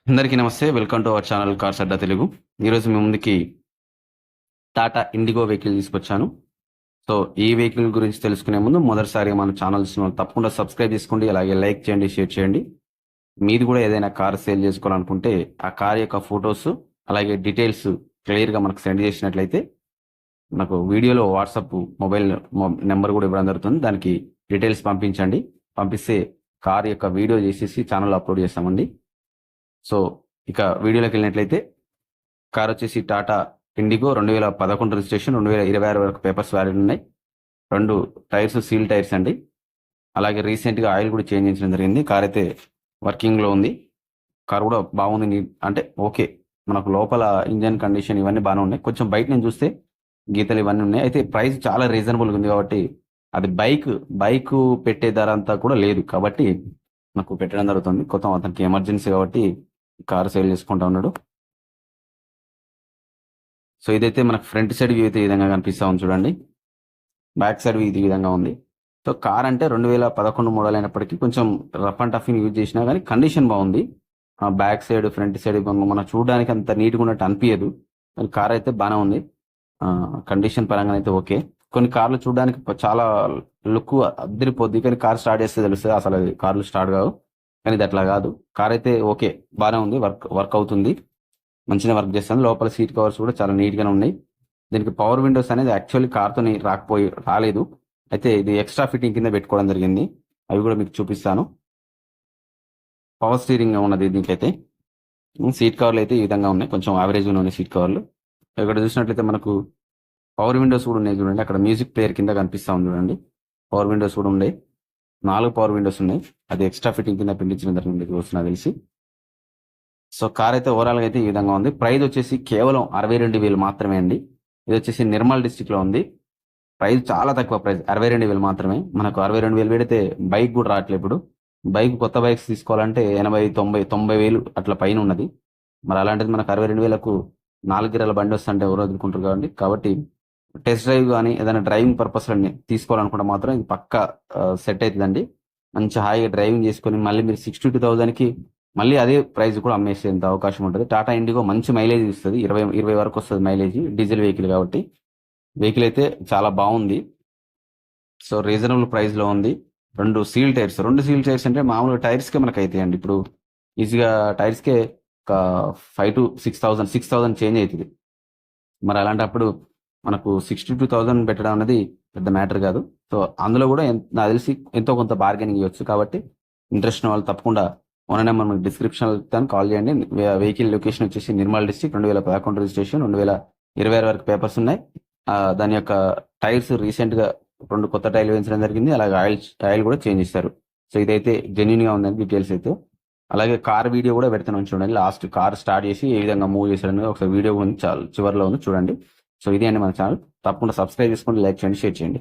అందరికీ నమస్తే. Welcome to our channel cars Adda Telugu. ఈరోజు మీ ముందుకి టాటా ఇండిగో వెహికల్ తీసుకొచ్చాను. సో ఈ వెహికల్ గురించి తెలుసుకునే ముందు మొదటిసారిగా మన ఛానల్స్ తప్పకుండా సబ్స్క్రైబ్ చేసుకోండి. అలాగే లైక్ చేయండి, షేర్ చేయండి. మీది కూడా ఏదైనా కార్ సేల్ చేసుకోవాలనుకుంటే ఆ కార్ యొక్క ఫొటోస్ అలాగే డీటెయిల్స్ క్లియర్గా మనకు సెండ్ చేసినట్లయితే మనకు వీడియోలో వాట్సాప్ మొబైల్ నెంబర్ కూడా ఇవ్వడం జరుగుతుంది. దానికి డీటెయిల్స్ పంపించండి. పంపిస్తే కార్ యొక్క వీడియో చేసేసి ఛానల్లో అప్లోడ్ చేస్తామండి. సో ఇక వీడియోలోకి వెళ్ళినట్లయితే కార్ వచ్చేసి టాటా ఇండిగో 2011 రిజిస్ట్రేషన్, 2026 వరకు పేపర్స్ వ్యాలిడ్ ఉన్నాయి. 2 టైర్స్ సీల్ టైర్స్ అండి. అలాగే రీసెంట్గా ఆయిల్ కూడా చేంజ్ చేయించడం జరిగింది. కార్ అయితే వర్కింగ్లో ఉంది. కార్ కూడా బాగుంది, అంటే ఓకే. మనకు లోపల ఇంజన్ కండిషన్ ఇవన్నీ బాగానే ఉన్నాయి. కొంచెం బయట నుంచి చూస్తే గీతలు ఇవన్నీ ఉన్నాయి. అయితే ప్రైస్ చాలా రీజనబుల్గా ఉంది కాబట్టి అది బైక్ పెట్టే ధర అంతా కూడా లేదు కాబట్టి నాకు పెట్టడం జరుగుతుంది. కొత్త అతనికి ఎమర్జెన్సీ కాబట్టి కారు సేల్ చేసుకుంటా ఉన్నాడు. సో ఇదైతే మనకు ఫ్రంట్ సైడ్ వ్యూ అయితే ఈ విధంగా కనిపిస్తూ ఉంది చూడండి. బ్యాక్ సైడ్ వ్యూ ఇది విధంగా ఉంది. సో కార్ అంటే 2011 మోడల్ అయినప్పటికీ కొంచెం రఫ్ అండ్ టఫింగ్ యూజ్ చేసినా కానీ కండిషన్ బాగుంది. బ్యాక్ సైడ్ ఫ్రంట్ సైడ్ మనం చూడడానికి అంత నీట్గా ఉన్నట్టు అనిపించదు. కానీ కార్ అయితే బాగానే ఉంది. కండిషన్ పరంగా అయితే ఓకే. కొన్ని కార్లు చూడడానికి చాలా లుక్ అద్దరిపోద్ది, కానీ కార్ స్టార్ట్ చేస్తే తెలుస్తుంది అసలు కార్లు స్టార్ట్ కావు. కానీ ఇది అట్లా కాదు. కార్ అయితే ఓకే, బాగానే ఉంది. వర్క్ అవుతుంది, మంచిగా వర్క్ చేస్తుంది. లోపల సీట్ కవర్స్ కూడా చాలా నీట్గానే ఉన్నాయి. దీనికి పవర్ విండోస్ అనేది యాక్చువల్లీ కార్తో రాలేదు. అయితే ఇది ఎక్స్ట్రా ఫిట్టింగ్ కింద పెట్టుకోవడం జరిగింది. అవి కూడా మీకు చూపిస్తాను. పవర్ స్టీరింగ్ ఉన్నది దీనికైతే. సీట్ కవర్లు అయితే ఈ విధంగా ఉన్నాయి, కొంచెం యావరేజ్గా ఉన్నాయి సీట్ కవర్లు. ఇక్కడ చూసినట్లయితే మనకు పవర్ విండోస్ కూడా ఉన్నాయి చూడండి. అక్కడ మ్యూజిక్ ప్లేయర్ కింద కనిపిస్తూ ఉంది చూడండి. పవర్ విండోస్ కూడా ఉన్నాయి. 4 పవర్ విండోస్ ఉన్నాయి. అది ఎక్స్ట్రా ఫిట్టింగ్ కింద పిండించడం జరిగింది వస్తున్నా తెలిసి. సో కార్ అయితే ఓవరాల్గా అయితే ఈ విధంగా ఉంది. ప్రైస్ వచ్చేసి కేవలం 62,000 మాత్రమే అండి. ఇది వచ్చేసి నిర్మల్ డిస్టిక్లో ఉంది. ప్రైస్ చాలా తక్కువ, ప్రైస్ 62,000 మాత్రమే. మనకు 62,000 పెడితే బైక్ కూడా రావట్లేదు ఇప్పుడు. కొత్త బైక్స్ తీసుకోవాలంటే 80, 90,000 అట్లా పైన ఉన్నది. మరి అలాంటిది మనకు 62,000కు 4 గిరాల బండి వస్తుంటే ఎవరు వదులుకుంటారు కాబట్టి టెస్ట్ డ్రైవ్ కానీ ఏదైనా డ్రైవింగ్ పర్పస్లో తీసుకోవాలనుకుంటే మాత్రం ఇది పక్కా సెట్ అవుతుందండి. మంచి హాయిగా డ్రైవింగ్ చేసుకొని మళ్ళీ మీరు 62,000కి మళ్ళీ అదే ప్రైస్ కూడా అమ్మేసేంత అవకాశం ఉంటుంది. టాటా ఇండిగో మంచి మైలేజ్ ఇస్తుంది, 20 వరకు వస్తుంది మైలేజ్. డీజిల్ వెహికల్ కాబట్టి వెహికల్ అయితే చాలా బాగుంది. సో రీజనబుల్ ప్రైస్లో ఉంది. 2 సీల్ టైర్స్ అంటే మామూలుగా టైర్స్కే మనకు అవుతాయండి. ఇప్పుడు ఈజీగా టైర్స్కే ఒక 5,000 to 6,000 చేంజ్ అవుతుంది. మరి అలాంటప్పుడు మనకు 62,000 పెట్టడం అనేది పెద్ద మ్యాటర్ కాదు. సో అందులో కూడా నాకు తెలిసి ఎంతో కొంత బార్గెనింగ్ ఇవ్వచ్చు. కాబట్టి ఇంట్రెస్ట్ ఉన్న వాళ్ళు తప్పకుండా ఓనర్ నెంబర్ మీకు డిస్క్రిప్షన్లో ఇస్తాను, కాల్ చేయండి. వెహికల్ లొకేషన్ వచ్చేసి నిర్మల్ డిస్ట్రిక్ట్, 2011 రిజిస్ట్రేషన్, 2026 వరకు పేపర్స్ ఉన్నాయి. దాని యొక్క టైర్స్ రీసెంట్గా 2 కొత్త టైర్లు వేయించడం జరిగింది. అలాగే ఆయిల్ కూడా చేంజ్ చేస్తారు. సో ఇదైతే జెన్యున్గా ఉందని డీటెయిల్స్ అయితే. అలాగే కార్ వీడియో కూడా పెడతాను చూడండి. లాస్ట్ కార్ స్టార్ట్ చేసి ఏ విధంగా మూవ్ చేశాడని ఒకసారి వీడియో ఉంది, చాలా చివరిలో ఉంది చూడండి. సో ఇది అండి మన ఛానల్. తప్పకుండా సబ్స్క్రైబ్ చేసుకోండి, లైక్ చేయండి, షేర్ చేయండి.